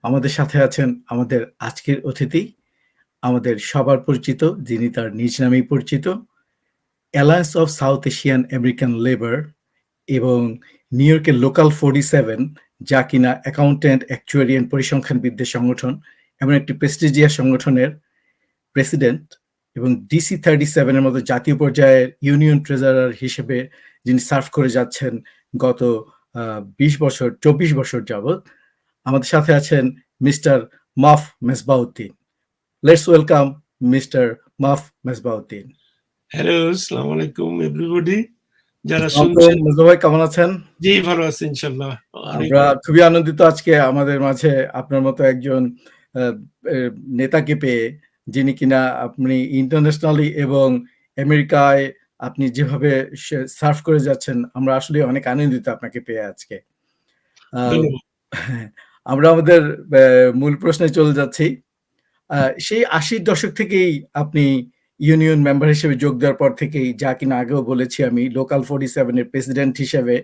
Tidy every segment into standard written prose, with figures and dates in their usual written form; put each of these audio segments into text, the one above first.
আমাদের সাথে আছেন আমাদের আজকের অতিথি, আমাদের সবার পরিচিত, যিনি তার নিজ নামেই পরিচিত, alliance of south Asian American labour এবং নিউ ইয়র্কের লোকাল 47 যা কিনা অ্যাকাউন্ট্যান্ট, অ্যাকচুয়ারিয়ান পরিসংখ্যানবিদদের সংগঠন, এমন একটি প্রেস্টিজিয়াস সংগঠনের প্রেসিডেন্ট এবং ডিসি 37 এর মতো জাতীয় পর্যায়ের ইউনিয়ন ট্রেজারার হিসেবে যিনি সার্ভ করে যাচ্ছেন গত ২০ বছর ২৪ বছর যাবৎ। আমাদের সাথে আছেন মিস্টার মাফ মেসবাউদ্দিন। লেটস ওয়েলকাম মিস্টার মাফ মেসবাউদ্দিন। হ্যালো, আসসালামু আলাইকুম এভরিবডি যারা আসসালামু শুনছেন। আলাইকুম মেজবা ভাই, কেমন আছেন? জি, ভালো আছি ইনশাআল্লাহ। আমরা খুবই আনন্দিত আজকে আমাদের মাঝে আপনার মতো একজন নেতাকে পেয়ে, যিনি কিনা আপনি ইন্টারন্যাশনালি এবং আমেরিকায় আপনি যেভাবে সার্ভ করে যাচ্ছেন, আমরা আসলে অনেক আনন্দিত আপনাকে পেয়ে আজকে। ধন্যবাদ। আমরা আমাদের মূল প্রশ্নে চলে যাচ্ছি। সেই ৮০ দশক থেকেই আপনি ইউনিয়ন মেম্বার হিসেবে যোগ দেওয়ার পর থেকেই, যা কিনা আগেও বলেছি আমি, লোকাল 47 এর প্রেসিডেন্ট হিসেবে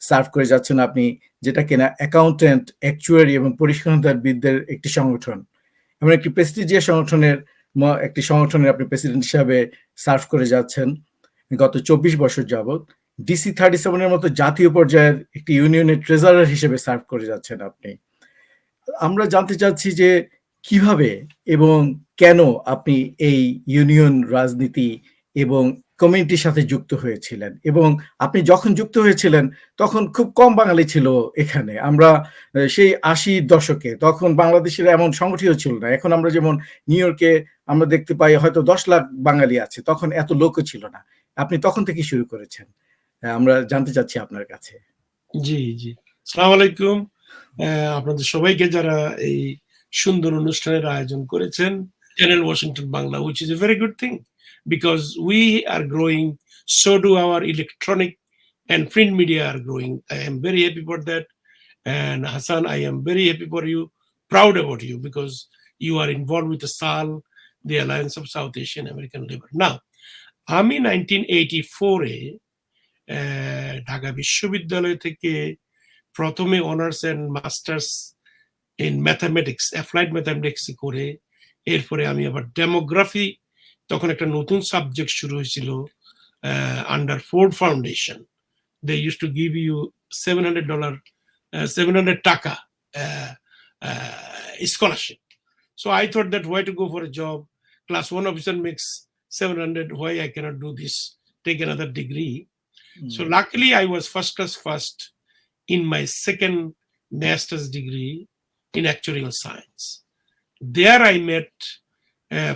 সার্ভ করে যাচ্ছেন আপনি, যেটা কিনা অ্যাকাউন্ট্যান্ট, অ্যাকচুয়ারি এবং পরিসংখ্যানবিদদের একটি সংগঠন। এমন একটি প্রেস্টিজিয়াস একটি সংগঠনের আপনি প্রেসিডেন্ট হিসাবে সার্ভ করে যাচ্ছেন গত ২৪ বছর যাবৎ। ডিসি 37 এর মতো জাতীয় পর্যায়ের একটি ইউনিয়নের ট্রেজারার হিসেবে সার্ভ করে যাচ্ছেন আপনি। আমরা জানতে চাচ্ছি যে কিভাবে এবং কেন আপনি এই ইউনিয়ন রাজনীতি এবং কমিউনিটির সাথে যুক্ত হয়েছিলেন, এবং আপনি যখন যুক্ত হয়েছিলেন তখন খুব কম বাঙালি ছিল এখানে। আমরা সেই ৮০ দশকে তখন বাংলাদেশের এমন সংগঠিত ছিল না। এখন আমরা যেমন নিউ ইয়র্কে আমরা দেখতে পাই হয়তো ১০ লাখ বাঙালি আছে, তখন এত লোকও ছিল না। আপনি তখন থেকে শুরু করেছেন। আমরা জানতে চাচ্ছি আপনার কাছে। জি, জি। আসসালামু আলাইকুম। আপনাদের সবাইকে যারা এই সুন্দর অনুষ্ঠানের আয়োজন করেছেন, channel Washington Bangla, which is a very good thing because we are growing, so do our electronic and print media are growing. I am very happy for that. And Hassan, I am very happy for you, proud about you because you are involved with the SAL, the Alliance of South Asian American Labor. Now, আমি 1984 এ ঢাকা বিশ্ববিদ্যালয় থেকে প্রথমে honours and masters in mathematics, applied mathematics করে এরপরে আমি আবার demography, তখন একটা নতুন সাবজেক্ট শুরু হয়েছিল under Ford foundation. They use to give you $700 700 টাকা scholarship. So I thought that why to go for a job? Class 1 officer makes 700. Why I cannot do this? Take another degree. So luckily I was first class first in my second master's degree in actuarial science. There I met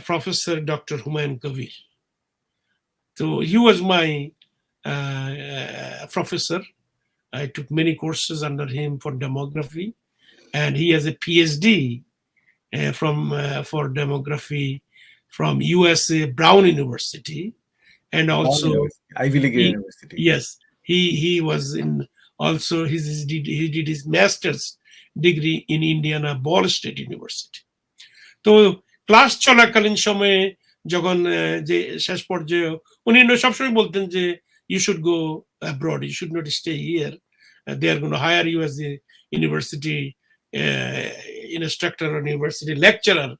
Professor Dr. Humayun Kabir. So he was my professor. I took many courses under him for demography, and he has a PhD for demography from USA Brown University, and also Ivy League University. Yes, he was in also he did his master's degree in Indiana Ball State University. তো class চলাকালীন সময়ে যখন যে শেষ পর্যায়ে উনি সবসময় বলতেন যে you should go abroad, you should not stay here. They are going to hire you as a university instructor or university lecturer,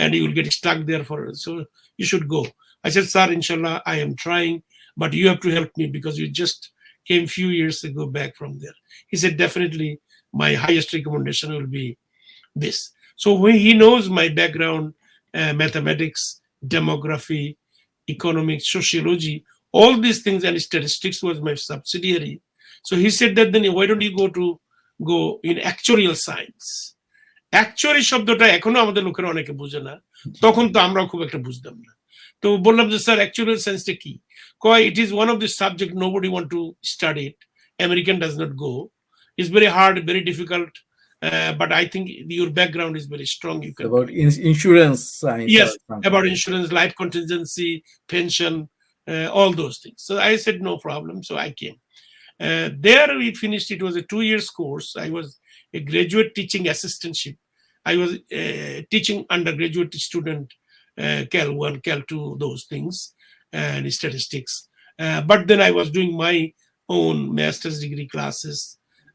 and you will get stuck there so you should go. I said, sir, inshallah, I am trying, but you have to help me because you just came few years ago back from there. He said, definitely my highest recommendation will be this. So when he knows my background, mathematics, demography, economics, sociology, all these things, and statistics was my subsidiary. So he said that then why don't you go in actuarial science? Actuary শব্দটা এখনো আমাদের লোকেরা অনেকে বুঝে না, তখন তো আমরা খুব একটা বুঝতাম না। তো বললাম যে স্যার actuarial science-টা কি? কয় it is one of the subject nobody want to study it. American does not go. It's very hard, very difficult. But I think your background is very strong. You can about insurance science. Yes, about insurance, life contingency, pension, all those things. So I said no problem. So I came. There we finished. It was a 2 years course. I was a graduate teaching assistantship. I was teaching undergraduate student Cal 1, Cal 2, those things, and statistics. But then I was doing my own master's degree classes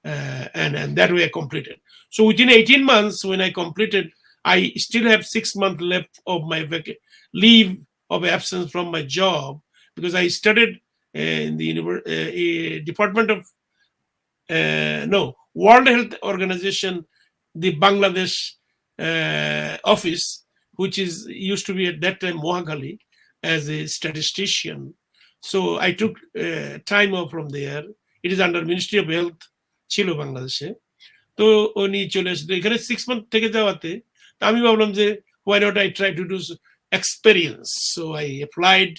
and that way I completed. So within 18 months, when I completed, I still have 6 months left of my leave of absence from my job because I studied in the Department of no World Health Organization, the Bangladesh office, which is used to be at that time Mohakali, as a statistician. So I took time off from there. It is under Ministry of Health ছিল বাংলাদেশে। তো উনি চলে আসতো এখানে 6 month থেকে যাওয়াতে আমি ভাবলাম যে why not I try to do experience. So I applied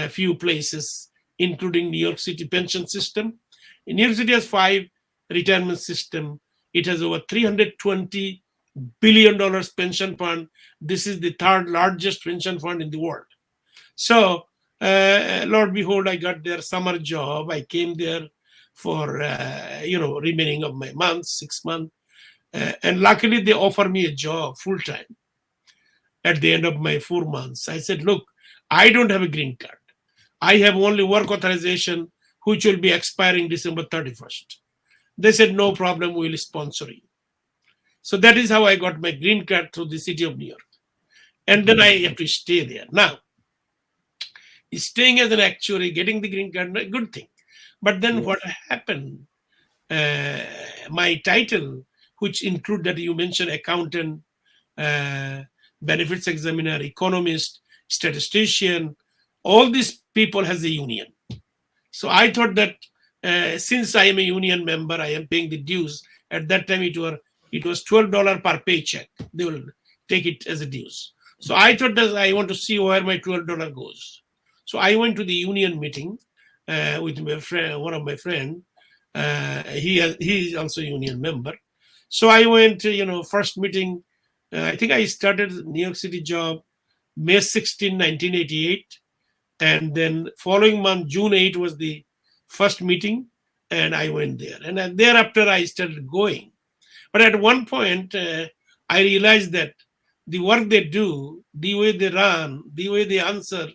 a few places including New York City pension system. New York City has 5 retirement system. It has over $320 billion pension fund. This is the 3rd largest pension fund in the world. So Lord behold, I got their summer job. I came there for remaining of my months, 6 months, and luckily they offered me a job full time at the end of my 4 months. I said, look, I don't have a green card. I have only work authorization which will be expiring December 31st. They said, no problem, we will sponsor you. So that is how I got my green card through the city of New York. And then I have to stay there. Now, staying as an actuary, getting the green card, a good thing. But then what happened, my title, which include that you mentioned accountant, benefits examiner, economist, statistician, all these people has a union. So I thought that since I am a union member, I am paying the dues. At that time, it was $12 per paycheck. They will take it as a dues. So I thought that I want to see where my $12 goes. So I went to the union meeting with my friend, one of my friend. He is also a union member. So I went, first meeting. I think I started New York City job May 16, 1988. And then following month, June 8 was the first meeting. And I went there. And thereafter, I started going. But at one point, I realized that the work they do, the way they run, the way they answer,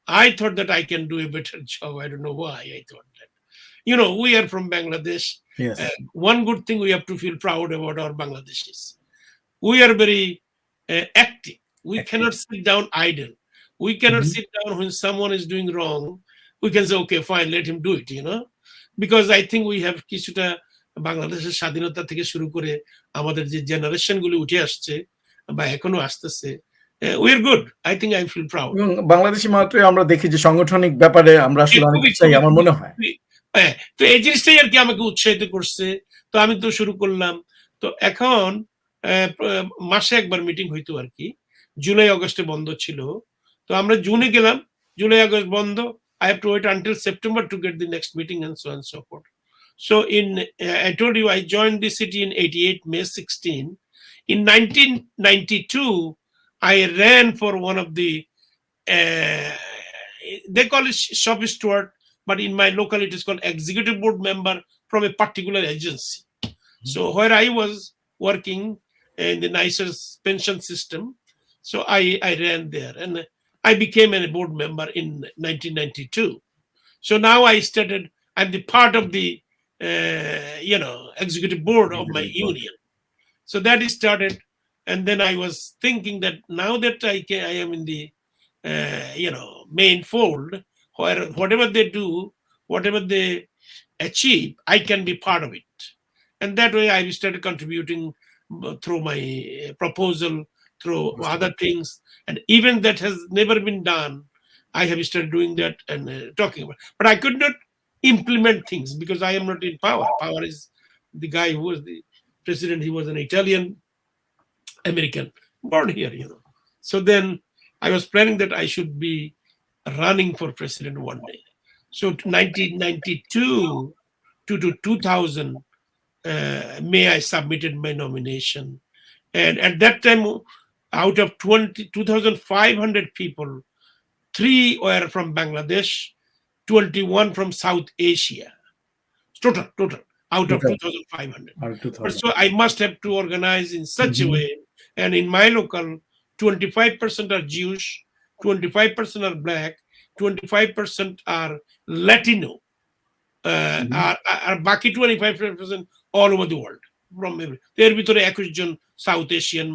I thought that I can do a better job. I don't know why I thought that. We are from Bangladesh. Yes. One good thing we have to feel proud about our Bangladeshis. We are very active. We cannot sit down idle. We cannot sit down when someone is doing wrong. We can say, okay, fine, let him do it, Because I think we have কিছুটা বাংলাদেশের স্বাধীনতা থেকে শুরু করে আমাদের যে generation গুলি উঠে আসছে বা এখনো আসতেছে, we are good. I think I feel proud. এবং বাংলাদেশী মাত্রই আমরা দেখি যে সাংগঠনিক ব্যাপারে আমরা আসলে অনেক উৎসাহী আমার মনে হয়। হ্যাঁ, তো এই জিনিসটাই আর কি আমাকে উৎসাহিত করছে। তো আমি তো শুরু করলাম। তো এখন মাসে একবার মিটিং হইতো আর কি। জুলাই আগস্টে বন্ধ ছিল। তো আমরা জুনে গেলাম, জুলাই আগস্ট বন্ধ। I have to wait until September to get the next meeting and so on and so forth. So I told you I joined the city in 88, May 16. In 1992, I ran for one of the, they call it shop steward, but in my locality it is called executive board member from a particular agency. So where I was working in the nicest pension system, so I ran there and I became a board member in 1992. So now I started, I'm the part of the, executive board of my union. So that is started. And then I was thinking that now that I am in the, main fold, where whatever they do, whatever they achieve, I can be part of it. And that way I started contributing through my proposal, through other things. And even that has never been done, I have started doing that and talking about. But I could not implement things because I am not in power. Power is the guy who was the president. He was an Italian American, born here, So then I was planning that I should be running for president one day. So 1992 to 2000, May I submitted my nomination. And at that time, out of 2,500 people, 3 were from Bangladesh, 21 from South Asia. Total, out of 2,500. So I must have to organize in such a way. And in my local, 25% are Jewish, 25% are Black, 25% are Latino, are Baki 25% all over the world from every এর ভিতরে 21 জন south Asian,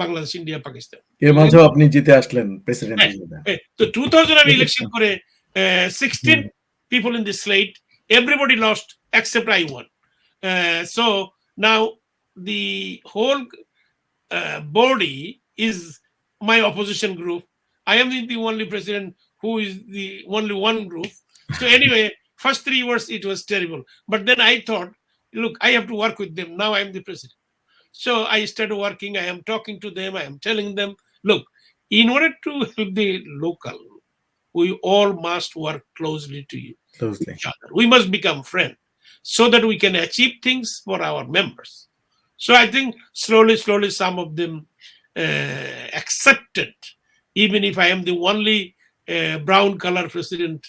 Bangladesh, India, Pakistan. এর মাঝেও আপনি জিতে আসলেন president হ্যাঁ, হিসেবে। তো 2000 আমি ইলেকশন করে 16 people in the slate, everybody lost except I won. So now the whole body is my opposition group. I am the only president who is the only one group. So anyway, first 3 years it was terrible. But then I thought, look, I have to work with them. Now I am the president. So I started working. I am talking to them. I am telling them, look, in order to help the local, we all must work closely to you. Closely. Each other. We must become friends so that we can achieve things for our members. So I think slowly, some of them accepted, even if I am the only brown color president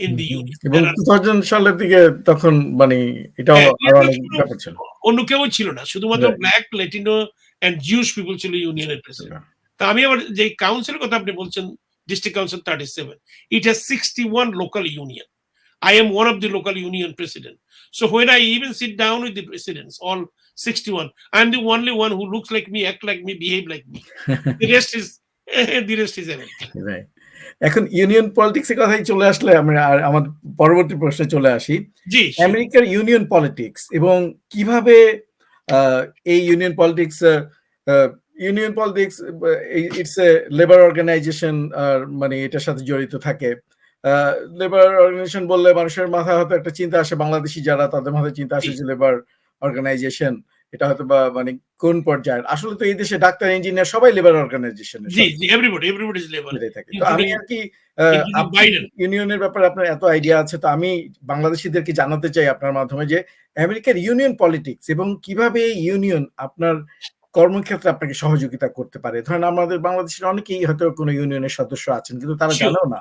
in the union. এবং 2000 সালের দিকে তখন মানে এটাও আরো অনেক ব্যাপার ছিল। অন্য কেউ ছিল না, শুধুমাত্র Right. Black, Latino and Jews people ছিল ইউনিয়নের প্রেসিডেন্ট। তা আমি আবার যে কাউন্সিলের কথা আপনি বলছেন, district council 37, it has 61 local union. I am one of the local union president. So when I even sit down with the presidents, all 61, I am the only one who looks like me, act like me, behave like me. The rest is American. Right. এখন union politics এর কথাই চলে আসলে আমরা আমাদের পরবর্তী প্রশ্নে চলে আসি। জি, আমেরিকার ইউনিয়ন পলিটিক্স এবং কিভাবে এই union politics it's a labour organisation, মানে এটার সাথে জড়িত থাকে। লেবার অর্গানাইজেশন বললে মানুষের মাথায় হয়তো একটা চিন্তা আসে, বাংলাদেশি যারা তাদের মাথায় চিন্তা আসে যে লেবার অর্গানাইজেশন এটা হয়তো বা মানে কোন পর্যায়ের। আসলে তো এই দেশে ডাক্তার, ইঞ্জিনিয়ার সবাই লেবার অর্গানাইজেশন। জি, everybody is labor. থাকে। তো আমি আর কি ইউনিয়নের ব্যাপারে আপনার এত আইডিয়া আছে, তো আমি বাংলাদেশিদেরকে জানাতে চাই আপনার মাধ্যমে যে আমেরিকার ইউনিয়ন পলিটিক্স এবং কিভাবে ইউনিয়ন আপনার কর্মক্ষেত্রে আপনাকে সহযোগিতা করতে পারে। ধরেন আমাদের বাংলাদেশের অনেকেই হয়তো কোনো ইউনিয়নের সদস্য আছেন, কিন্তু তারা জানেও না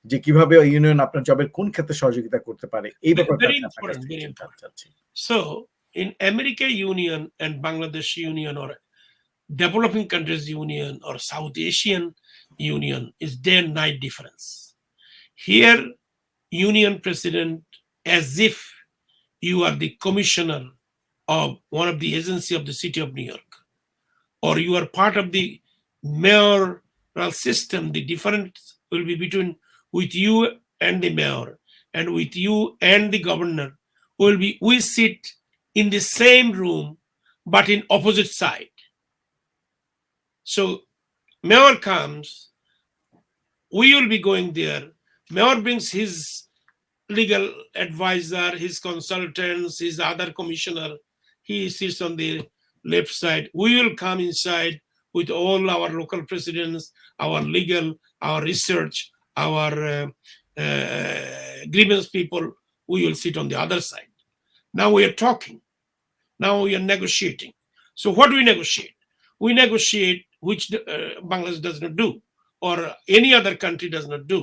যে কিভাবে ইউনিয়ন আপনার জবের কোন ক্ষেত্রে সহযোগিতা করতে পারে। এই ব্যাপারটা আপনার কাছ থেকে জানতে চাচ্ছি। So in America Union and Bangladesh Union or developing countries union or South Asian union is day and night difference. Here union president, as if you are the commissioner of one of the agency of the city of New York, or you are part of the mayoral system. The difference will be between with you and the mayor, and with you and the governor we sit in the same room but in opposite side. So mayor comes, we will be going there. Mayor brings his legal advisor, his consultants, his other commissioner. He sits on the left side. We will come inside with all our local presidents, our legal, our research, our grievance people. We will sit on the other side. Now we are talking. Now we are negotiating. So what do we negotiate? We negotiate, which Bangladesh does not do, or any other country does not do.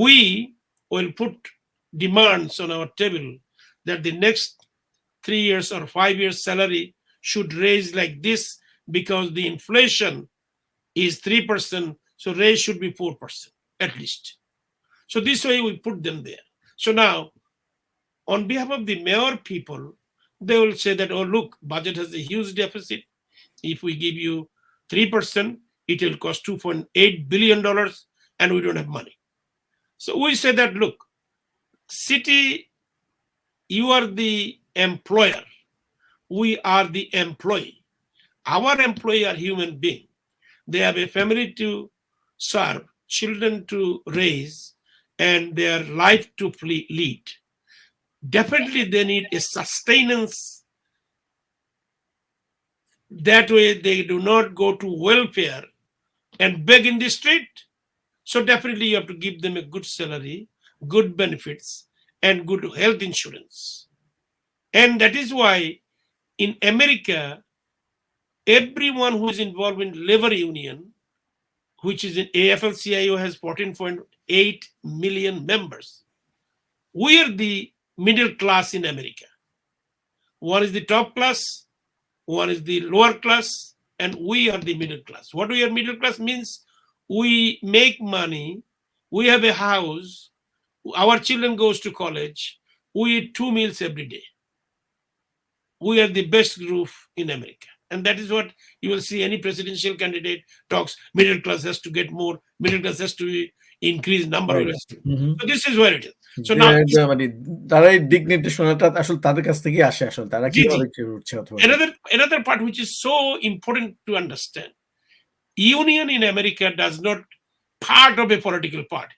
We will put demands on our table that the next 3 years or 5 years salary should raise like this because the inflation is 3%, so raise should be 4% at least. So this way we put them there. So now, on behalf of the mayor people, they will say that, oh, look, budget has a huge deficit. If we give you 3%, it will cost $2.8 billion and we don't have money. So we say that, look, city, you are the employer. We are the employee. Our employee are human beings. They have a family to serve, children to raise, and their life to lead. Definitely they need a sustenance. That way they do not go to welfare and beg in the street. So definitely you have to give them a good salary, good benefits, and good health insurance. And that is why in America, everyone who is involved in labor union, which is in AFL-CIO, has 14.8 million members. We are the middle class in America. One is the top class, one is the lower class, and we are the middle class. What we are middle class means we make money, we have a house, our children goes to college, we eat 2 meals every day. we are the best group in America. And that is what you will see any presidential candidate talks. Middle class has to get more. Middle class has to increase number of. So this is where it is. So now, মানে তারা এই দিক নির্দেশনাটা আসলে তাদের কাছ থেকেই আসে আসলে তারা কিভাবে উঠছে অথবা another part which is so important to understand. Union in America does not part of a political party.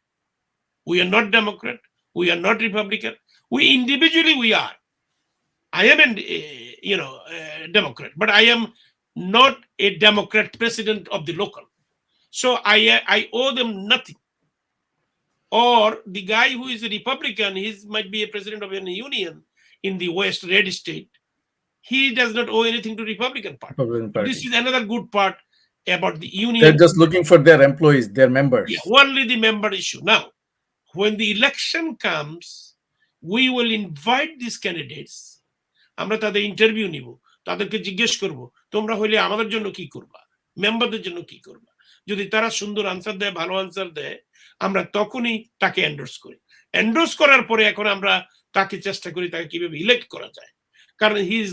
We are not Democrat. We are not Republican. We individually we are. I am a Democrat, but I am not a Democrat president of the local. So I owe them nothing. Or the guy who is a Republican, he might be a president of a union in the West red state. He does not owe anything to Republican Party. This is another good part about the union. They're just looking for their employees, their members. Yeah, only the member issue. Now, when the election comes, we will invite these candidates. আমরা তাদের interview নিব, তাদেরকে জিজ্ঞেস করব, তোমরা হইলে আমাদের জন্য কি করবা, মেম্বারদের জন্য কি করবা। যদি তারা সুন্দর আনসার দেয়, ভালো আনসার দেয়, আমরা তখনই তাকে এন্ডোর্স করি। এন্ডোর্স করার পরে এখন আমরা তাকে চেষ্টা করি তাকে কিভাবে ইলেক্ট করা যায়, কারণ he is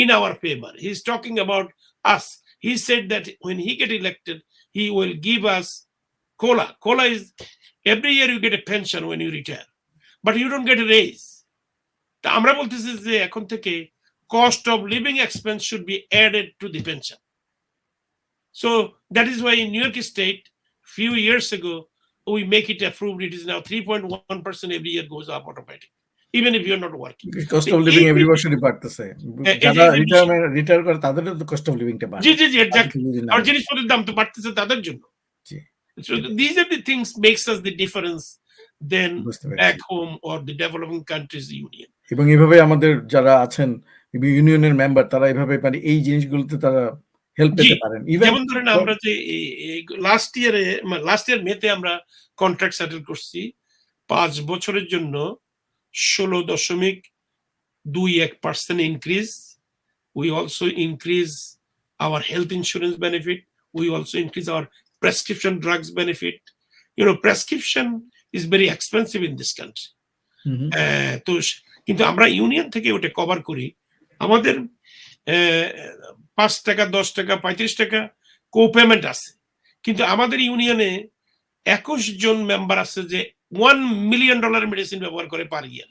in our favor. He's talking about us. He said that when he get elected, he will give us COLA. COLA is every year you get a pension when you retire, but you don't get a raise. তা আমরা বলতেছি যে এখন থেকে cost of living expense should be added to the pension. So that is why in New York State, few years ago, we make it approved. It is now 3.1% every year goes up automatic. Even if you're not working. Cost of living every বছরই বাড়তেছে। যারা retire করে তাদেরও তো cost of লিভিংটা বাড়ে। জি exactly. আর জিনিসপত্রের দাম তো বাড়তেছে তাদের জন্য। So these are the things makes us the difference than back home or the developing countries union. এবং এভাবে আমাদের যারা আছেন ইউনিয়নের মেম্বার তারা এভাবে মানে এই জিনিসগুলোতে তারা হেল্প পেতে পারেন। যেমন ধরেন আমরা যে লাস্ট ইয়ার মেতে আমরা কন্ট্রাক্ট সেটেল করছি 5 বছরের জন্য 16.21% increase. We also increase our health insurance benefit. We also increase our prescription drugs benefit. Prescription is very expensive in this country. তো কিন্তু আমরা ইউনিয়ন থেকে ওটা কভার করি। আমাদের 5 টাকা 10 টাকা 35 টাকা কো-পেমেন্ট আছে, কিন্তু আমাদের ইউনিয়নে 21 জন মেম্বার আছে যে $1 million মেডিসিন ব্যবহার করে পার ইয়ার।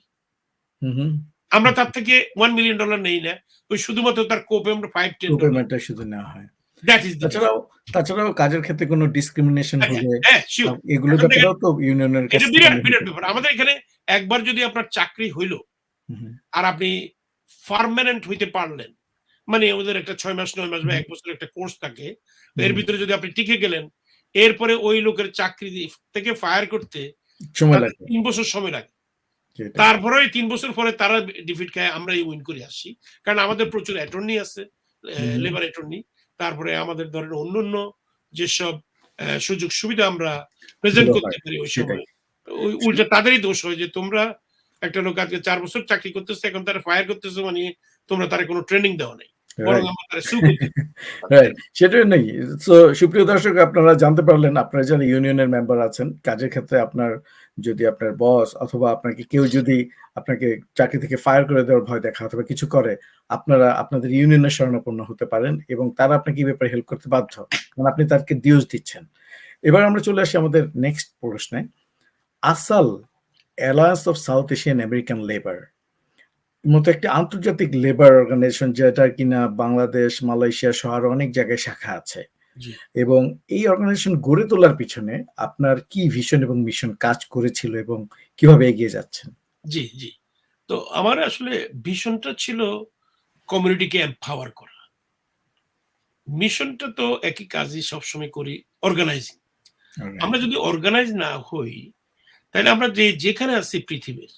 আমরা তার থেকে $1 million নেই না, ওই শুধুমাত্র তার কো-পেমেন্ট 5-10 শুধু নেওয়া হয়। তাছাড়াও কাজের ক্ষেত্রে কোনো ডিসক্রিমিনেশন হলে এগুলো ব্যাপারেও তো ইউনিয়নের কাছে বিরাট ব্যাপার। আমাদের এখানে একবার যদি আপনার চাকরি হইলো আর আপনি পার্মানেন্ট হইতে পারলেন, মানে ওদের একটা 6 মাস 9 মাস বা 1 বছর একটা কোর্স থাকে, এর ভিতরে যদি আপনি টিকে গেলেন, এরপরে ওই লোকের চাকরি থেকে ফায়ার করতে সময় লাগে, 3 বছর সময় লাগে। তারপরে 3 বছর পরে তারা ডিফিট খায়, আমরা উইন করে আসি, কারণ আমাদের প্রচুর অ্যাটর্নি আছে, লেবার অ্যাটর্নি। তারপরে আমাদের ধরেন অন্যান্য যেসব সুযোগ সুবিধা আমরা প্রেজেন্ট করতে পারি, ওই সময় ওই উল্টা তাদেরই দোষ হয় যে তোমরা একটা লোক আজকে 4 বছর চাকরি করতেছে, এখন তারা ফায়ার করতেছে, মানে তোমরা তারা কোনো ট্রেনিং দেওয়া নাই, সেটাই নেই। তো সুপ্রিয় দর্শক, আপনারা জানতে পারলেন আপনারা যারা ইউনিয়নের মেম্বার আছেন, কাজের ক্ষেত্রে আপনার যদি আপনার বস অথবা আপনাকে কেউ যদি আপনাকে চাকরি থেকে ফায়ার করে দেওয়ার ভয় দেখা অথবা কিছু করে, আপনারা আপনাদের ইউনিয়নের শরণাপন্ন হতে পারেন এবং তারা আপনাকে এই ব্যাপারে হেল্প করতে বাধ্য, কারণ আপনি তাদেরকে ডিউজ দিচ্ছেন। এবার আমরা চলে আসি আমাদের নেক্সট প্রশ্নে। ASAL, alliance of south Asian American labour মতো একটি আন্তর্জাতিক লেবার অর্গানাইজেশন, যেটা কিনা বাংলাদেশ, মালয়েশিয়া সহ আরো অনেক জায়গায় শাখা আছে, এবং এই অর্গানাইজেশন গড়ে তোলার পিছনে আপনার কি ভিশন এবং মিশন কাজ করেছিল এবং কিভাবে এগিয়ে যাচ্ছেন? জি তো আমার আসলে ভিশনটা ছিল কমিউনিটিকে এম্পাওয়ার করা। মিশনটা তো একই কাজই সবসময় করি, অর্গানাইজিং। আমরা যদি অর্গানাইজ না হই, তাহলে আমরা যেখানে আছি পৃথিবীর,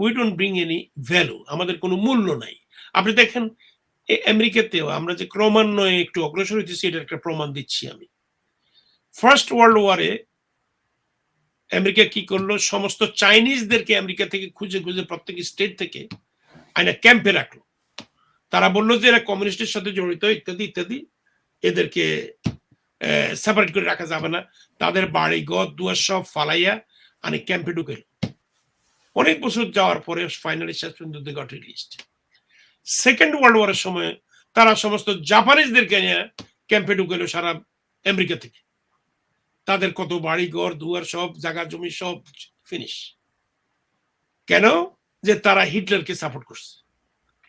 we don't bring any value, আমাদের কোনো মূল্য নাই। আপনি দেখেন আমেরিকাতেও আমরা যে ক্রমান্বয়ে একটু অগ্রসর হইতেছি, এটা একটা প্রমাণ দিচ্ছি আমি। ফার্স্ট ওয়ার্ল্ড ওয়ারে আমেরিকা কি করলো, সমস্ত চাইনিজদেরকে আমেরিকা থেকে খুঁজে প্রত্যেক স্টেট থেকে আইনা ক্যাম্পে রাখলো। তারা বললো যে এরা কমিউনিস্টের সাথে জড়িত ইত্যাদি ইত্যাদি, এদেরকে সেপারেট করে রাখা যাবে না। তাদের বাড়ি ঘর দুয়ার সব ফালাইয়া অনেক ক্যাম্পে ঢুকে অনেক বছর যাওয়ার পরে ফাইনালি শেষ পর্যন্ত they got released. Second world ওয়ারের সময় তারা সমস্ত জাপানিজদেরকে নিয়ে ক্যাম্পে ঢুকেল সারা আমেরিকা থেকে। তাদের কত বাড়ি ঘর দুয়ার সব জায়গা জমি সব ফিনিশ। কেন? যে তারা হিটলারকে সাপোর্ট করছে।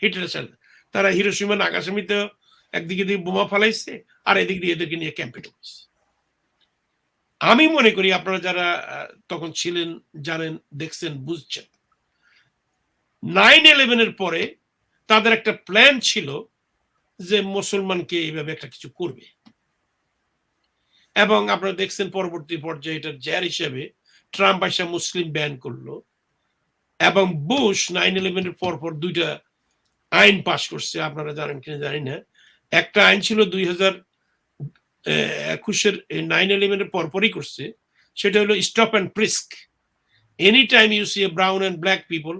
হিটলারের সাথে তারা হিরোশিমা নাগাসামিতে একদিকে দিয়ে বোমা ফালাইছে, আর এদিক দিয়ে এদেরকে নিয়ে ক্যাম্পে ঢুকেছে। আমি মনে করি আপনারা যারা তখন ছিলেন, জানেন, দেখছেন, বুঝছেন, 9/11 এর পরে তাদের একটা প্ল্যান ছিল যে মুসলমানকে এইভাবে একটা কিছু করবে, এবং আপনারা দেখছেন পরবর্তী পর্যায়ে এটার জের হিসেবে ট্রাম্প আসা মুসলিম ব্যান করলো, এবং বুশ 9/11 এর পর দুইটা আইন পাশ করছে। আপনারা জানেন কিনা জানি না। একটা আইন ছিল 2021 9/11 এর পরপরই করছে, সেটা হলো stop and frisk. Any time you see a brown and black people,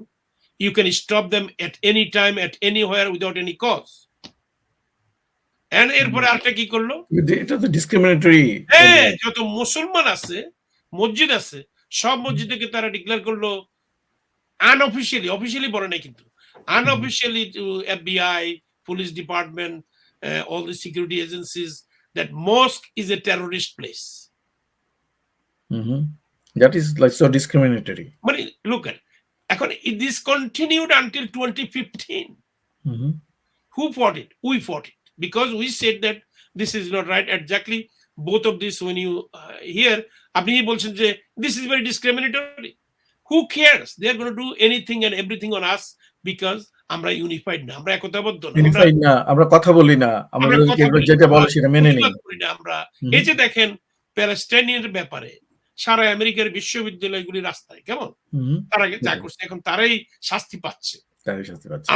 you can stop them at any time, at anywhere, without any cause. And এরপরে আরেকটা কি করলো? এটা তো ডিসক্রিমিনেটরি। হ্যাঁ, যত মুসলমান আছে, মসজিদ আছে, সব মসজিদকে তারা ডিক্লেয়ার করলো আনঅফিশিয়ালি, অফিশিয়ালি বলে নাই কিন্তু, unofficially to FBI, police department, all the security agencies, that mosque is a terrorist place. That is like so discriminatory. মানে look at, এখন this continued until 2015. Who fought it? We fought it, because we said that this is not right. Exactly, both of this, when you hear, আপনি বলছেন যে this is very discriminatory. Who cares? They are going to do anything and everything on us because আমরা unified না, আমরা একতাবদ্ধ না, unified না, আমরা কথা বলি না, আমরা যেটা বলে সেটা মেনে নিই না। আমরা এই যে দেখেন প্যালেস্টাইনের ব্যাপারে সারা আমেরিকার বিশ্ববিদ্যালয়গুলি রাস্তায় কেমন তারা যা করছে, এখন তারাই শাস্তি পাচ্ছে।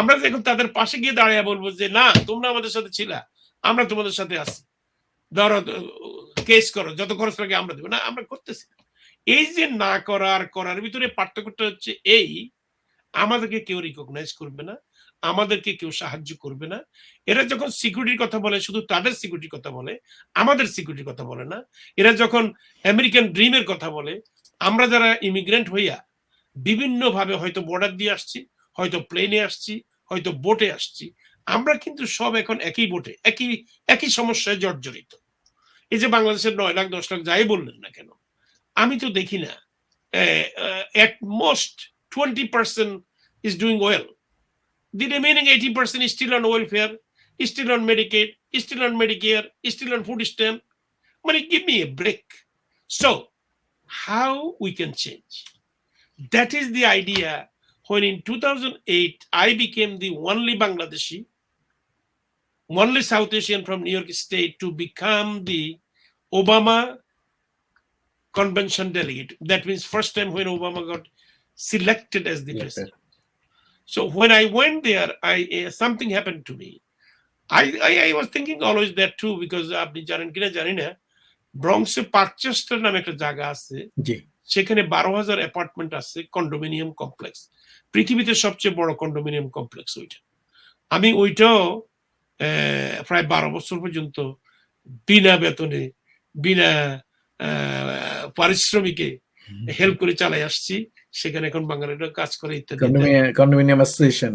আমরা এখন তাদের পাশে গিয়ে দাঁড়িয়ে বলবো যে না, তোমরা আমাদের সাথে ছিলা, আমরা তোমাদের সাথে আছি, ধরো কেস করো, যত খরচ লাগে আমরা দেবো, না আমরা করতেছি। এই যে না করার করার ভিতরে পার্থক্যটা হচ্ছে এই, আমাদেরকে কেউ রিকগনাইজ করবে না, আমাদেরকে কেউ সাহায্য করবে না। এরা যখন সিকিউরিটির কথা বলে শুধু তাদের সিকিউরিটির কথা বলে, আমাদের সিকিউরিটির কথা বলে না। এরা যখন আমেরিকান ড্রিমের কথা বলে, আমরা যারা ইমিগ্রেন্ট হইয়া বিভিন্ন ভাবে হয়তো বর্ডার দিয়ে আসছি, হয়তো প্লেনে আসছি, হয়তো বোটে আসছি, আমরা কিন্তু সব এখন একই বোটে, একই সমস্যায় জর্জরিত। এই যে বাংলাদেশের 9 লাখ 10 লাখ যাই বললেন না কেন, আমি তো দেখি না at most 20% is doing well. The remaining 80% is still on welfare, is still on Medicaid, is still on Medicare, is still on food stamp. Money, give me a break. So, how we can change? That is the idea. When in 2008 I became the only Bangladeshi, only South Asian from New York State to become the Obama convention delegate. That means first time when Obama got selected as the president. So when I went there, something happened to me. I was thinking always that too, because আপনি জানেন কিনা জানি না, ব্রঙ্কসে Parkchester নামে একটা জায়গা আছে, সেখানে 12,000 অ্যাপার্টমেন্ট আছে, কন্ডোমিনিয়াম কমপ্লেক্স, পৃথিবীতে সবচেয়ে বড় কন্ডোমিনিয়াম কমপ্লেক্স ওইটা। আমি ওইটাও প্রায় 12 বছর পর্যন্ত বিনা বেতনে, বিনা পারিশ্রমিকে হেল্প করে চালাই আসছি। সেখানে এখন বাঙালিরা কাজ করে ইত্যাদি। কন্ডোমিনিয়াম অ্যাসোসিয়েশন,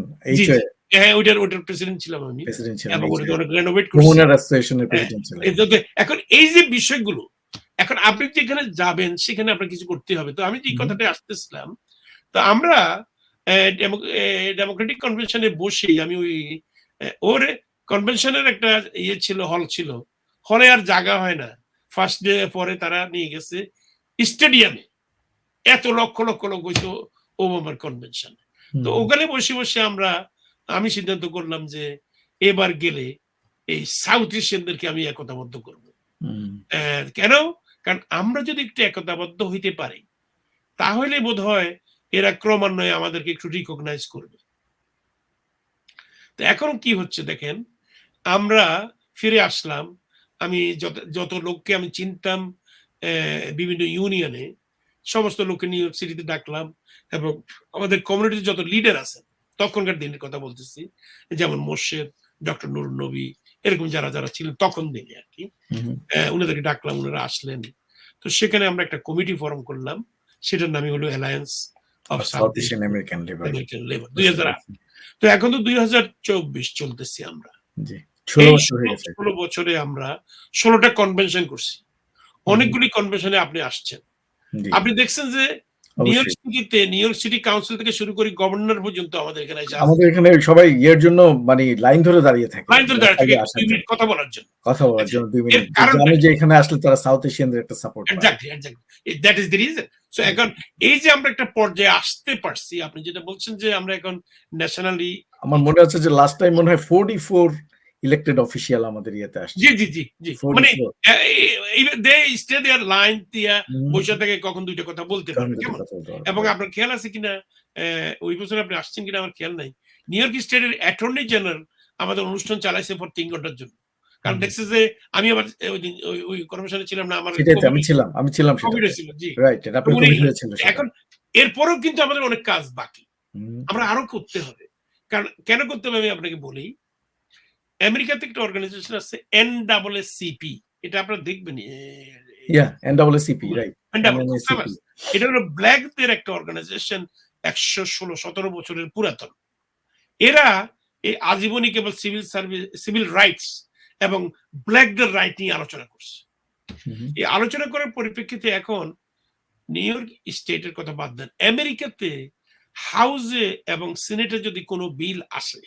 হ্যাঁ, ওইটার প্রেসিডেন্ট ছিলাম আমি, এবং ওটা অনেক রেনোভেট করছি। এখন এই যে বিষয়গুলো, এখন আপনি যেখানে যাবেন সেখানে আপনার কিছু করতে হবে। তো আমি যে কথাটা আসতেছিলাম, তো আমরা ডেমোক্রেটিক কনভেনশনে বসে আমি ওই ওর কনভেনশনের একটা ইয়ে ছিল, হল ছিল, হলে আর জায়গা হয় না। ফার্স্ট ডে পরে তারা নিয়ে গেছে স্টেডিয়ামে, এত লক্ষ লক্ষ লোক হইতো ওবামার কনভেনশন। তো ওখানে বসে বসে আমি সিদ্ধান্ত করলাম যে এবার গেলে এই সাউথ এশিয়ানদেরকে আমি একতাবদ্ধ করবো। কেন? কারণ আমরা যদি একটু একতাবদ্ধ হইতে পারি, তাহলে বোধ হয় এরা ক্রমান্বয়ে আমাদেরকে একটু রিকগনাইজ করবে। তো এখন কি হচ্ছে দেখেন, আমরা ফিরে আসলাম। আমি যত লোককে আমি চিনতাম বিভিন্ন ইউনিয়নে, সমস্ত লোককে নিউ ইয়র্ক সিটিতে ডাকলাম, এবং আমাদের কমিউনিটিতে যত লিডার আছেন, তখনকার দিনের কথা বলতেছি, যেমন মোর্শেদ, ডক্টর নুরুন নবী, এরকম যারা যারা ছিলেন তখন দিনে আর কি, উনাদেরকে ডাকলাম, ওনারা আসলেন। তো সেখানে আমরা একটা কমিটি ফর্ম করলাম, সেটার নামই হলো alliance of south Asian American labour. তো এখন তো 2024 চলতেছি আমরা। জি। ১৬ এই বছর হয়ে গেছে। ১৬ বছরে আমরা ১৬ টা কনভেনশন করছি। হুম, হুম। অনেকগুলি কনভেনশনে আপনি আসছেন। জি, আপনি দেখছেন যে অবশ্যই। নিউ ইয়র্ক সিটি কাউন্সিল থেকে শুরু করে গভর্নর পর্যন্ত আমাদের এখানে এসে আছে। আমাদের এখানে সবাই ইয়ের জন্য মানে লাইন ধরে দাঁড়িয়ে থাকে। লাইন ধরে দাঁড়িয়ে থাকে আগে একটু আসার ২ মিনিট জন্য। কথা বলার জন্য। কথা বলার আচ্ছা, জন্য ২ এর মিনিট। যে কারণটা জানে কি? যে এখানে আসলে তারা সাউথ এশিয়ানদের একটা সাপোর্ট পায়। Exactly. That is the reason. So এখন এই যে আমরা একটা পর্যায়ে আসতে পারছি, আপনি যেটা বলছেন যে আমরা এখন ন্যাশনালি আমার মনে আছে যে লাস্ট টাইম মনে হয় 44 ইলেক্টেড অফিসিয়াল আমাদের ইয়েতে আসছে। জি। মানে 44 দে স্টে দেয়ার লাইন দিয়া হুম, বইসা থেকে কখন ২ টা কথা বলতে কারণ পারবে। দুটো কেমন? কথা বলতে পারবো। এবং রাইট। আপনার খেয়াল আছে কিনা ওই বছর আপনি আসছেন কিনা আমার খেয়াল নাই। নিউ ইয়র্ক স্টেটের অ্যাটর্নি জেনারেল আমাদের অনুষ্ঠান চালাইছে ফর ৩ ঘন্টার জন্য। কারণ হুম, দেখছে যে আমি আবার ওইদিন ওই কর্মশালায় ছিলাম না। আমার সেটাই তো কোভিড আমি ছিলাম। আমি ছিলাম কোভিড সেটাতে। হয়েছিল। জি। রাইট, এটা তো আপনার উনি কোভিড হয়েছিল সেটা। এখন এরপরেও কিন্তু আমাদের অনেক কাজ বাকি। হুম। আমরা আরো করতে হবে। কারণ কেন করতে হবে আমি আপনাকে বলি। আমেরিকাতে একটা অর্গানাইজেশন আছে NAACP এটা আপনারা দেখবেন ইয়াহ NAACP গুগলে। রাইট। খুব NAACP ফেমাস। এটা হলো ব্লাকদের একটা অর্গানাইজেশন ১১৬-১৭ বছরের পুরাতন। এরা এই আজীবনী কেবল সিভিল রাইটস এবং ব্লাকদের রাইট নিয়ে আলোচনা করছে। হু, হু। এই আলোচনা করার পরিপ্রেক্ষিতে এখন নিউ ইয়র্ক স্টেটের কথা বাদ দেন। আমেরিকাতে হাউসে এবং সিনেটে যদি কোনো বিল আসে,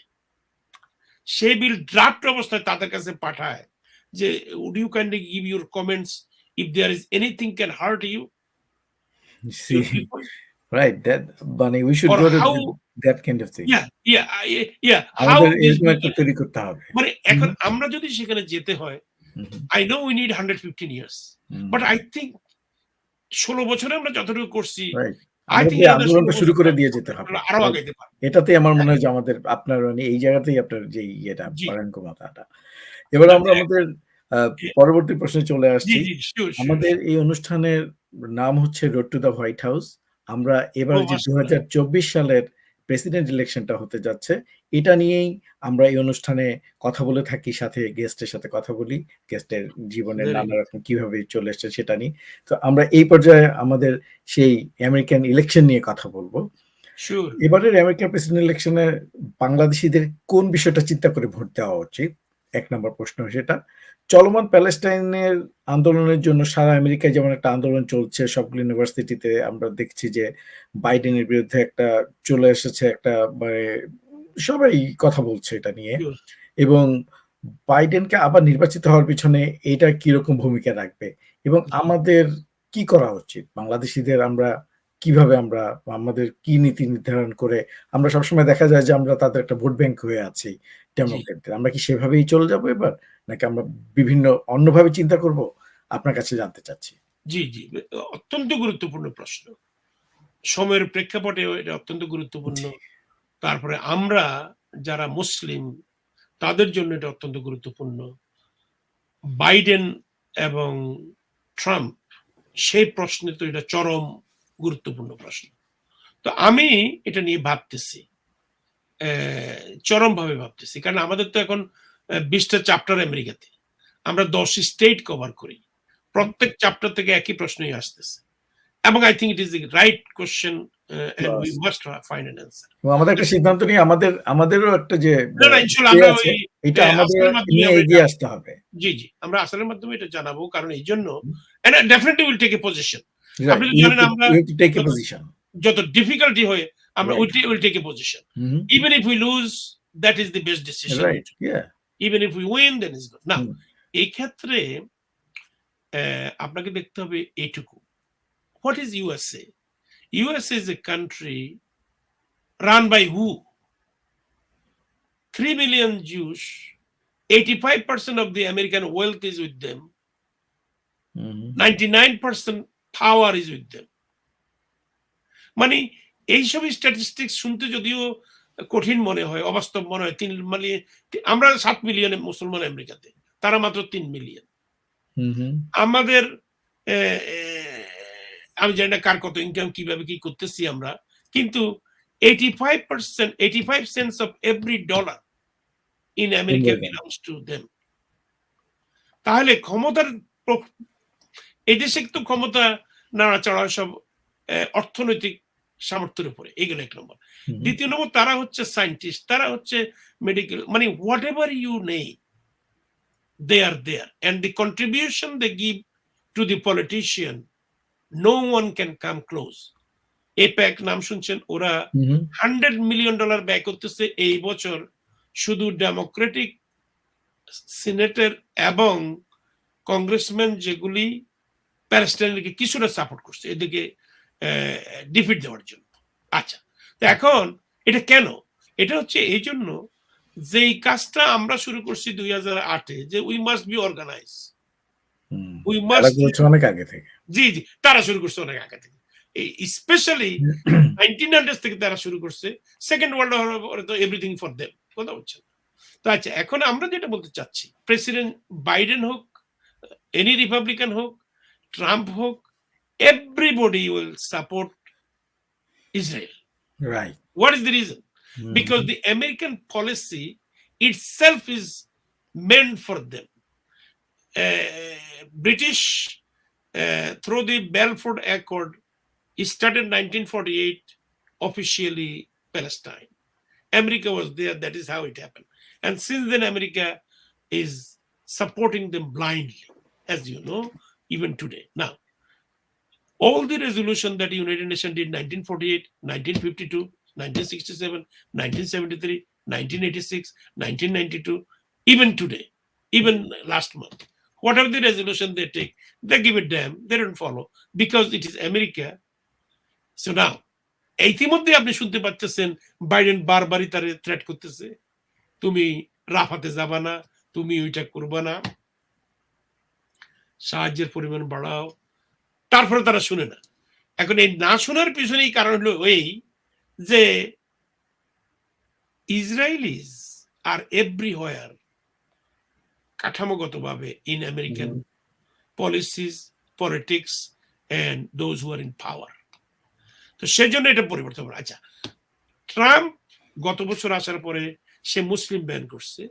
সেই বিল ড্রাফট অবস্থায় তাদের কাছে পাঠায় যে, "Would you kindly give your comments if there is anything can hurt you, see your people, right that মানে we should or go to how" that kind of thing. yeah, how আমাদের this এরকম bill একটা তৈরি করতে হবে। মানে হু, হু, এখন আমরা যদি সেখানে যেতে হয়, হু, হু, I know we need 115 years, hmm. but I think ১৬ বছরে আমরা যতটুকু করছি, রাইট। I আমাদের think এই another ১৬ আন্দোলনটা শুরু বছর করে আমরা দিয়ে যেতে হবে। আরো রাইট। আগাইতে পারব। এটাতেই আমার মনে হ্যাঁ, হয় যে আমাদের আপনার মানে এই জায়গাতেই আপনার যে ইয়েটা জি। পারঙ্গমতাটা। এবার না, আমরা আমাদের আ এ পরবর্তী প্রশ্নে চলে আসছি। সিউর। আমাদের এই অনুষ্ঠানের নাম হচ্ছে road to the white house. আমরা এবার ও যে মাশাআল্লাহ। ২০২৪ সালের প্রেসিডেন্ট ইলেকশনটা হতে যাচ্ছে, এটা নিয়েই আমরা এই অনুষ্ঠানে কথা বলে থাকি, সাথে গেস্টের সাথে কথা বলি। গেস্টের জীবনের ভেরি নানা গুড। রকম কিভাবে চলে এসছে সেটা নিয়ে। তো আমরা এই পর্যায়ে আমাদের সেই আমেরিকান ইলেকশন নিয়ে কথা বলব। সিউর। এবারের আমেরিকান প্রেসিডেন্ট ইলেকশনে বাংলাদেশীদের কোন বিষয়টা চিন্তা করে ভোট দেওয়া উচিত? ১ নম্বর প্রশ্ন সেটা। চলমান প্যালেস্টাইনের আন্দোলনের জন্য সারা আমেরিকায় যেমন একটা আন্দোলন চলছে, সবগুলো ইউনিভার্সিটিতে আমরা দেখছি যে বাইডেনের বিরুদ্ধে একটা চলে এসেছে একটা মানে সবাই কথা বলছে এটা নিয়ে। সিউর। এবং বাইডেনকে আবার নির্বাচিত হওয়ার পিছনে এটা কিরকম ভূমিকা রাখবে? এবং জি, আমাদের কি করা উচিত? বাংলাদেশীদের আমরা কিভাবে আমরা আমাদের কি নীতি নির্ধারণ করে আমরা সবসময় দেখা যায় যে আমরা তাদের একটা ভোট ব্যাংক হয়ে আছি জি, ডেমোক্রেটদের। আমরা কি সেভাবেই চলে যাবো এবার? নাকি আমরা বিভিন্ন অন্যভাবে চিন্তা করব? আপনার কাছে জানতে চাচ্ছি। জি। অত্যন্ত গুরুত্বপূর্ণ প্রশ্ন। সময়ের প্রেক্ষাপটেও এটা অত্যন্ত গুরুত্বপূর্ণ। জি, তারপরে আমরা যারা মুসলিম তাদের জন্য এটা অত্যন্ত গুরুত্বপূর্ণ। বাইডেন এবং ট্রাম্প সেই প্রশ্নে তো এটা চরম গুরুত্বপূর্ণ প্রশ্ন। তো আমি এটা নিয়ে ভাবতেছি। চরমভাবে ভাবতেছি। কারণ আমাদের তো এখন ২০ টা চ্যাপ্টার আমেরিকাতে। আমরা ১০ স্টেট কভার করি। প্রত্যেক চ্যাপ্টার থেকে একই প্রশ্নই আসতেছে। এবং I think it is the right question and we bus. must find an answer. এবং আমাদের তো একটা সিদ্ধান্ত নিয়ে আমাদেরও একটা যে না, ইনশাআল্লাহ ইয়ে আমরা আছে, ওই এটা আমাদের আসরের মাধ্যমে নিয়ে আমরা এটা এগিয়ে আসতে হবে। জি। আমরা আসরের মাধ্যমে এটা জানাবো। কারণ এইজন্য and definitely we'll take a position. Right. আপনি তো ইউ হ্যাভ জানেন টু আমরা you have to take a যত পজিশন। যত ডিফিকাল্টি হয় আমরা right. we'll take a position. হু, হু। Even if we lose, that is the best decision we right, took. Yeah. Even if we win, then it's good. Now, হুম, এই ক্ষেত্রে আপনাকে দেখতে হবে এইটুকু। What is USA? USA is a country run by who? 3 million Jews, 85% of the American wealth is with them, hmm, 99% power is with them. মানে এইসব statistics শুনতে যদিও কঠিন মনে হয়, অবাস্তব মনে হয়। আমরা ৭ মিলিয়ন মুসলমান আমেরিকাতে। তারা মাত্র ৩ মিলিয়ন। হুম, হুম। আমাদের এ এ আমি জানি না কার কত ইনকাম, কিভাবে কি করতেছি আমরা। কিন্তু 85% 85 cents of every dollar in America Indian. Belongs to them. তাহলে ক্ষমতার এই দেশে তো ক্ষমতা নাড়াচাড়া সব অর্থনৈতিক সামর্থ্যের উপরে, এগুলো 1 নম্বর। হু, হু। দ্বিতীয় নম্বর, তারা হচ্ছে সায়েন্টিস্ট, তারা হচ্ছে মেডিকেল, মানে হোয়াট এভার ইউ নেই, they are there, and the contribution they give to the politician, no one can come close. APEC নাম শুনছেন, ওরা হু, হু। $100 মিলিয়ন ব্যয় করতেছে এই বছর শুধু ডেমোক্রেটিক সিনেটের এবং কংগ্রেসম্যান যেগুলি প্যালেস্টাইনকে কিছুটা সাপোর্ট করছে এদিকে ডিফিট দেওয়ার জন্য। আচ্ছা, তো এখন এটা কেন? এটা হচ্ছে এই জন্য যে এই কাজটা আমরা শুরু করছি 2008-এ, যে we must be organise, hmm. We তারা মাস্ট, করেছে অনেক আগে থেকে। জি, জি, তারা শুরু করছে অনেক আগে থেকে। স্পেশালি 1900s থেকে তারা শুরু করছে। সেকেন্ড ওয়ার্ল্ড ওয়ার পরে তো এভরিথিং ফর দেম, কথা হচ্ছে না। তো আচ্ছা, এখন আমরা যেটা বলতে চাচ্ছি, প্রেসিডেন্ট বাইডেন হোক, এনি রিপাবলিকান হোক, ট্রাম্প হোক, everybody will support Israel. Right. What is the reason? Hmm, Because the American policy itself is meant for them. British, through the Balfour Accord, started 1948 officially Palestine. America was there. That is how it happened. And since then, America is supporting them blindly, as you know, even today. Now, all the resolution that the United Nations did 1948, 1952, 1967, 1973, 1986, 1992, even today, even last month, whatever the resolution they take, they give it damn, they don't follow because it is America. So now, ইতিমধ্যে আপনি শুনতে পাচ্ছেন Biden বারবারই তার threat করতেছে, তুমি রাফাতে যাবা না, তুমি ওইটা করবা না, সাহায্যের পরিমাণ বাড়াও। তারপরে তারা শুনে না। এখন এই না শোনার পিছনেই কারণ হলো এই যে ইসরায়েলিজ আর এভরিহোয়ার কাঠামোগতভাবে in American policies, politics and those who are in power. তো সেজন্য এটা পরিবর্তন হবে। আচ্ছা, ট্রাম্প গত বছর আসার পরে সে মুসলিম ব্যান করছে।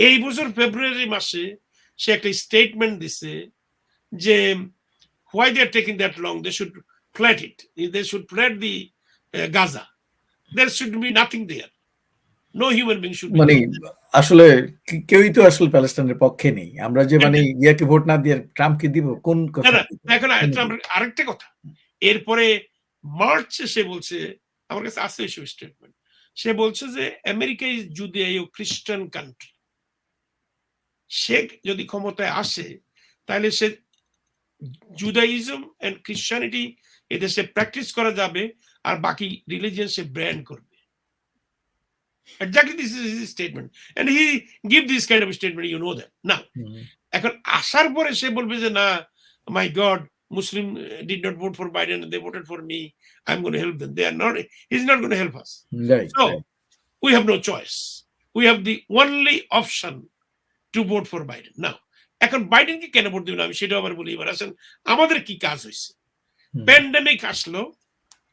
এই বছর ফেব্রুয়ারি মাসে সে একটা স্টেটমেন্ট দিছে যে why they are taking that long, they should flood it, they should flood the Gaza, there should be nothing there, no human being should be মানে there. আসলে কেউই তো আসলে প্যালেস্টাইনের পক্ষে নেই। আমরা যে মানে ইয়াকে ভোট না দিয়ে ট্রাম্পকে দিব কোন না, কথা না, দিব? এখন আরেকটা কথা, এরপরে মার্চে সে বলছে, আমার কাছে আছে এইসব স্টেটমেন্ট, সে বলছে যে আমেরিকা ইজ জুডিয়াও খ্রিস্টান কান্ট্রি, সে যদি ক্ষমতায় আসে তাহলে সে জুডাইজম এন্ড ক্রিশ্চিয়ানিটি এদেশে প্র্যাকটিস করা যাবে আর বাকি রিলিজিয়ন সে ব্যান করবে। Exactly, this is his statement, and he give this kind of statement, you know that. Now, এখন আসার পরে সে বলবে যে না, my God, Muslim did not vote for Biden, they voted for me, I'm going to help them. They are not, he's not going to help us. Right, So, right. we have no choice. We have the only option to vote for Biden. Now, এখন বাইডেনকে কেন vote দিবেন আমি সেটাও আবার বলি। এবার আসেন আমাদের কি কাজ হয়েছে। প্যান্ডেমিক আসলো,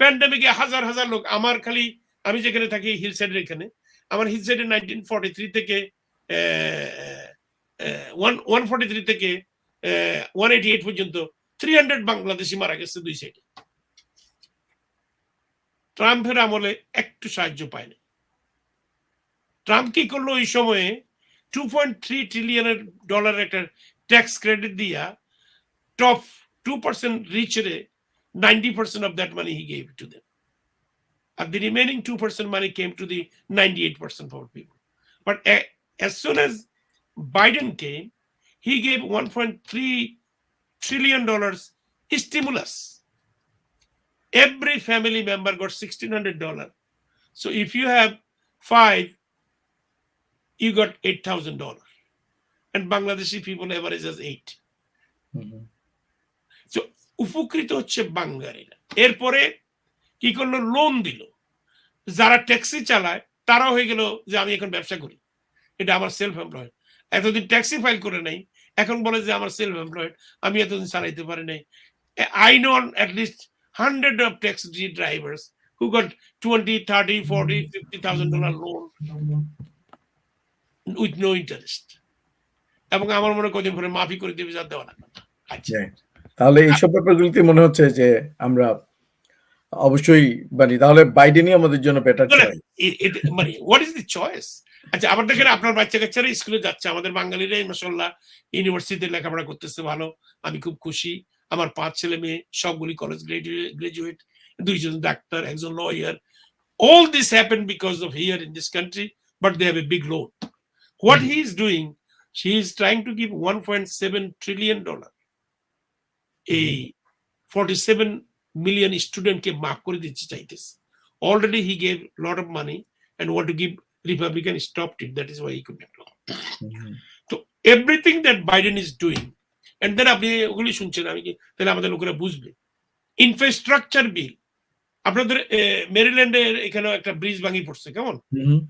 প্যান্ডেমিকে হাজার হাজার লোক, আমার খালি আমি যেখানে থাকি হিলসাইডের এখানে, আমার হিলসাইডে 1943 থেকে 143 থেকে 188 পর্যন্ত 300 বাংলাদেশি মারা গেছে দুই সাইডে। ট্রাম্পের আমলে একটু সাহায্য পায়নি। ট্রাম্প কি করলো ওই সময়ে $2.3 ট্রিলিয়ন একটা ট্যাক্স ক্রেডিট দিয়া top 2% রিচরে 90% of that money he gave to them. And the remaining 2% money came to the 98% poor people. But as soon as Biden came, he gave $1.3 trillion stimulus. Every family member got $1,600. So if you have 5, you got $8,000. And Bangladeshi people average as 8. So উপকৃত হচ্ছে বাঙালিরা। এরপরে কি করলো, loan দিল। যারা taxi চালায় তারাও হয়ে গেল যে আমি এখন ব্যবসা করি, এটা আমার সেলফ এমপ্লয়েড। এতদিন ট্যাক্সি ফাইল করে নাই, এখন বলে যে আমার সেলফ এমপ্লয়েড, আমি এতদিন চালাইতে পারি নাই। I know at least hundred of taxi drivers who got $20, $30, $40, $50,000 loan with no interest. এবং আমার মনে কদিন পরে মাফি করে দেবে, যা দেওয়া লাগবে না। আচ্ছা, তাহলে এইসব ব্যাপারগুলিতে মনে হচ্ছে যে আমরা অবশ্যই মানে তাহলে বাইডেনই আমাদের জন্য বেটার না, না, চয়েস। মানে হোয়াট ইজ দ্য চয়েস? আচ্ছা, আবার দেখেন আপনার বাচ্চা-কাচ্চারা স্কুলে যাচ্ছে। আমাদের বাঙালিরাই মাশাআল্লাহ ইউনিভার্সিটিতে লেখাপড়া করতেছে ভালো। আমি খুব খুশি। আমার ৫ ছেলে-মেয়ে সবগুলি কলেজ গ্র্যাজুয়েট। ২ জন ডাক্তার, একজন lawyer. All this happened because of here in this country, but they have a big loan. What hmm, he is doing, he is trying to give $1.7 trillion এই হুম, 47 million স্টুডেন্টকে মাফ করে দিতে চাইতেছে। Already he gave lot of money and want to give Republican stopped it. That is why he could not do. Hmm, So everything that Biden is doing, and then আপনি ওগুলি শুনছেন, আমি কি তাহলে আমাদের লোকেরা বুঝবে। ইনফ্রাস্ট্রাকচার বিল, আপনাদের মেরিল্যান্ডের এখানেও একটা ব্রিজ ভাঙি পড়ছে, কেমন? হুম,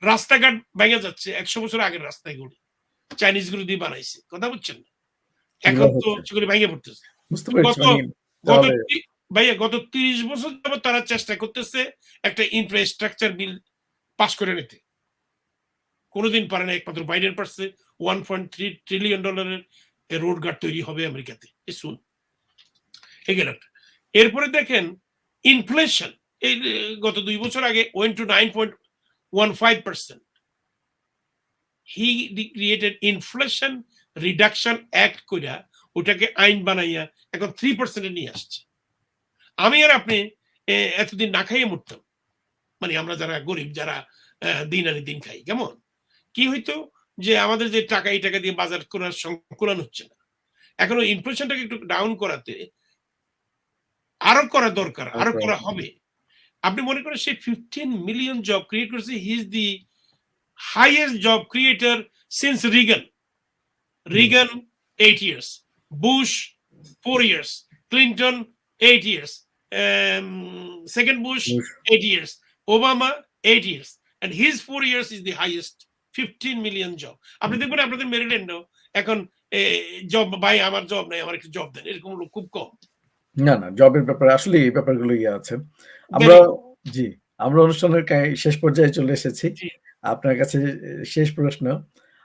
রাস্তাঘাট ভেঙে যাচ্ছে ১০০ বছর আগের রাস্তা এগুলি। চাইনিজ গুলো দিয়ে বানাইছে। কথা বুঝছেন না? এখন এগুলো তো হচ্ছে। সেগুলি ভেঙে পড়তেছে। বুঝতে পেরেছি গত মানে গত তাহলে তি ভাইয়া গত ৩০ বছর যাবৎ তারা চেষ্টা করতেছে একটা ইনফ্রাস্ট্রাকচার বিল পাস করে নিতে। কোনদিন পারে না, একমাত্র বাইডেন পারছে। $1.3 ট্রিলিয়ন এর রোড ঘাট তৈরি হবে আমেরিকাতে। সুন। এই গেল একটা। এরপরে দেখেন ইনফ্লেশন, এই যে গত ২ বছর আগে went to 9.15%. He created Inflation Reduction Act কইরা ওটাকে আইন বানাইয়া এখন 3% এ নিয়ে আসছে। আমি আর আপনি এতদিন না খাইয়ে মরতাম। মানে আমরা যারা গরিব, যারা দিন আনি দিন খাই। কেমন? কি হইতো? যে আমাদের যে টাকা, এই টাকা দিয়ে বাজার করার সংকুলান হচ্ছে না। এখন ওই ইনফ্লেশনটাকে একটু ডাউন করাতে আরো করা দরকার, আরো তারপর করা হবে। আপনি মনে করেন সে 15 মিলিয়ন জব ক্রিয়েট করেছে। He is the highest job creator since Reagan. Hmm, Reagan, 8 years. Bush, 4 years. Clinton, 8 years. Second Bush, Bush 8 years. Obama, 8 years. And his 4 years is the highest, 15 million job. আপনি হুম, দেখবেন আপনাদের মেরিল্যান্ডেও এখন job, ভাই আমার job নাই, আমার একটু job দেন। এরকম লোক খুব কম। না, না জবের ব্যাপারে আসলেই এই ব্যাপারগুলো আছে। আমরা ভেরি জি, আমরা অনুষ্ঠানের শেষ পর্যায়ে চলে এসেছি। জি, আপনার কাছে শেষ প্রশ্ন।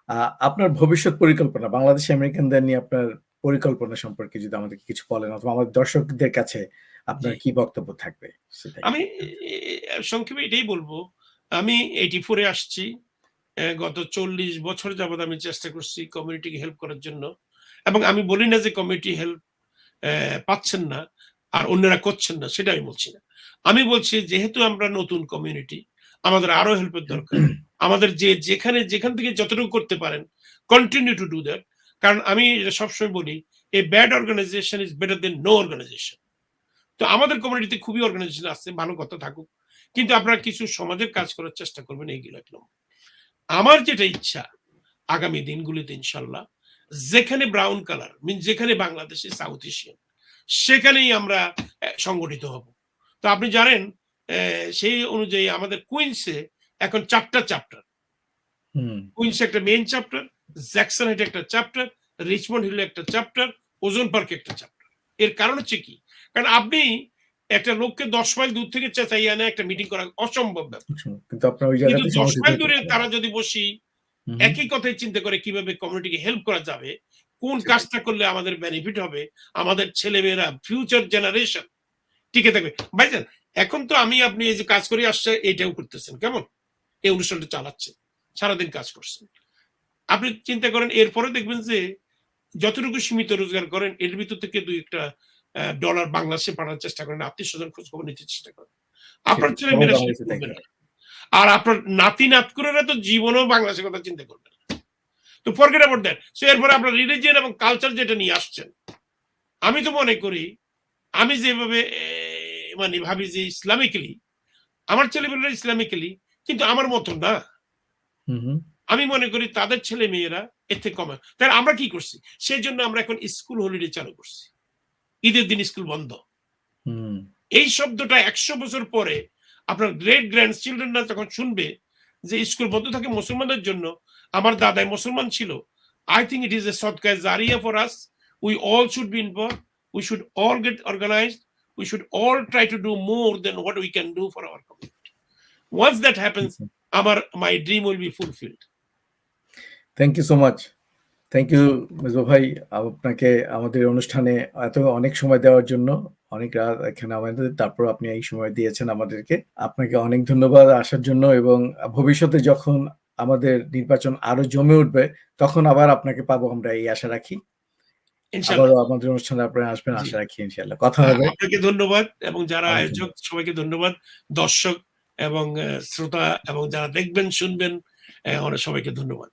আ আপনার ভবিষ্যৎ পরিকল্পনা বাংলাদেশি আমেরিকানদের নিয়ে আপনার পরিকল্পনা সম্পর্কে যদি আমাদেরকে কিছু বলেন অথবা আমাদের দর্শকদের কাছে জি। আপনার কি বক্তব্য থাকবে সেটাই। আমি সংক্ষেপে এটাই বলবো। আমি 84 এ আসছি। গত ৪০ বছর যাবৎ আমি চেষ্টা করছি কমিউনিটিকে হেল্প করার জন্য। এবং আমি বলি না যে কমিউনিটি হেল্প পাচ্ছেন না আর অন্যরা করছেন না, সেটা আমি বলছি না। আমি বলছি যেহেতু আমরা নতুন কমিউনিটি, আমাদের আরো হেল্পের দরকার। আমাদের যেখান থেকে যতটুকু করতে পারেন, কন্টিনিউ টু ডু দ্যাট। কারণ আমি এটা সবসময় বলি, "a bad organisation is better than no organisation." তো আমাদের কমিউনিটিতে খুবই অর্গানাইজেশন আছে, ভালো কথা থাকুক। কিন্তু আপনারা কিছু সমাজের কাজ করার চেষ্টা করবেন, এইগুলো ১ নম্বর। আমার যেটা ইচ্ছা আগামী দিনগুলিতে ইনশাল্লাহ, যেখানে ব্রাউন কালার যেখানে বাংলাদেশে সাউথ এশিয়ান, সেখানেই আমরা সংগঠিত হব। তো আপনি জানেন সেই অনুযায়ী আমাদের কুইন্সে এখন ৪ টা চ্যাপ্টার। হুম, কুইন্সে একটা মেইন চ্যাপ্টার, জ্যাকসন হেটে একটা চ্যাপ্টার, রিচমন্ড হিলে একটা চ্যাপ্টার, ওজন পার্কে একটা চ্যাপ্টার। এর কারণ হচ্ছে কি? কারণ আপনি একটা লোককে ১০ মাইল দূর থেকে চেঁচাইয়া এনে একটা মিটিং করা অসম্ভব ব্যাপার। কিন্তু আপনার ওই কিন্তু জায়গাতেই ১০ সংগঠিত মাইল হতে দূরে পারবেন। তারা যদি বসি, হু, হু, একই কথাই চিন্তা করে কিভাবে কমিউনিটিকে হেল্প করা যাবে, কোন সেটাই। কাজটা করলে আমাদের বেনিফিট হবে, আমাদের ছেলেমেয়েরা ফিউচার জেনারেশন টিকে থাকবে। ভাইজান, এখন তো আমি আপনি এই যে কাজ করে আসছে এইটাও করতেছেন, কেমন? এই অনুষ্ঠানটা চালাচ্ছেন। সারাদিন কাজ করছেন। আপনি চিন্তা করেন এরপরে দেখবেন যে যতটুকু সীমিত রোজগার করেন এর ভিতর থেকে ২-১ টা ডলার বাংলাদেশে পাঠানোর চেষ্টা করেন, আত্মীয়স্বজন খোঁজখবর নিতে চেষ্টা করেন। আপনার সেটাই। সবাই ছেলেমেয়েরা সেটা বাংলাদেশে তাই করবে না। করে। আর আপনার নাতি-নাতকুরেরা তো জীবনেও বাংলাদেশের কথা চিন্তা করবে না। তো ফরগেট অ্যাবাউট দ্যাট। সো এরপরে আপনার রিলিজিয়ন এবং কালচার যেটা নিয়ে আসছেন, আমি তো মনে করি আমি যেভাবে মানে ভাবি যে ইসলামিক্যালি আমার ছেলেমেয়েরা ইসলামিক্যালি কিন্তু আমার মত না। হু, হু, আমি মনে করি তাদের ছেলেমেয়েরা এর থেকে কম। তাহলে আমরা কি করছি? সেজন্য আমরা এখন স্কুল হলিডে চালু করছি। ঈদের দিন স্কুল বন্ধ। হুম। এই শব্দটা ১০০ বছর পরে আপনার গ্রেট গ্র্যান্ড চিলড্রেনরা যখন শুনবে যে স্কুল বন্ধ থাকে মুসলমানদের জন্য, আমার দাদাই মুসলমান ছিল। I think it is a sadqa Zaria for us. We all should be involved. We should all get organized. We should all try to do more than what we can do for our community. Once that happens, my dream will be fulfilled. Thank you so much. Thank you Mezba ভাই। আপনাকে আমাদের অনুষ্ঠানে এত অনেক সময় দেওয়ার জন্য অনেক রাত এখানে আমাদের, তারপর আপনি এই সময় দিয়েছেন আমাদেরকে। আপনাকে অনেক ধন্যবাদ আসার জন্য, এবং ভবিষ্যতে যখন আমাদের নির্বাচন আরো জমে উঠবে, তখন আবার আপনাকে পাবো আমরা, এই আশা রাখি। ইনশাআল্লাহ। আবারও আমাদের অনুষ্ঠানে আপনারা আসবেন জি। আশা রাখি ইনশাআল্লাহ। কথা হবে। আপনাকে ধন্যবাদ এবং যারা অনেক আয়োজক ধন্যবাদ। সবাইকে ধন্যবাদ। দর্শক এবং শ্রোতা এবং যারা দেখবেন, শুনবেন, অনেক সবাইকে ধন্যবাদ।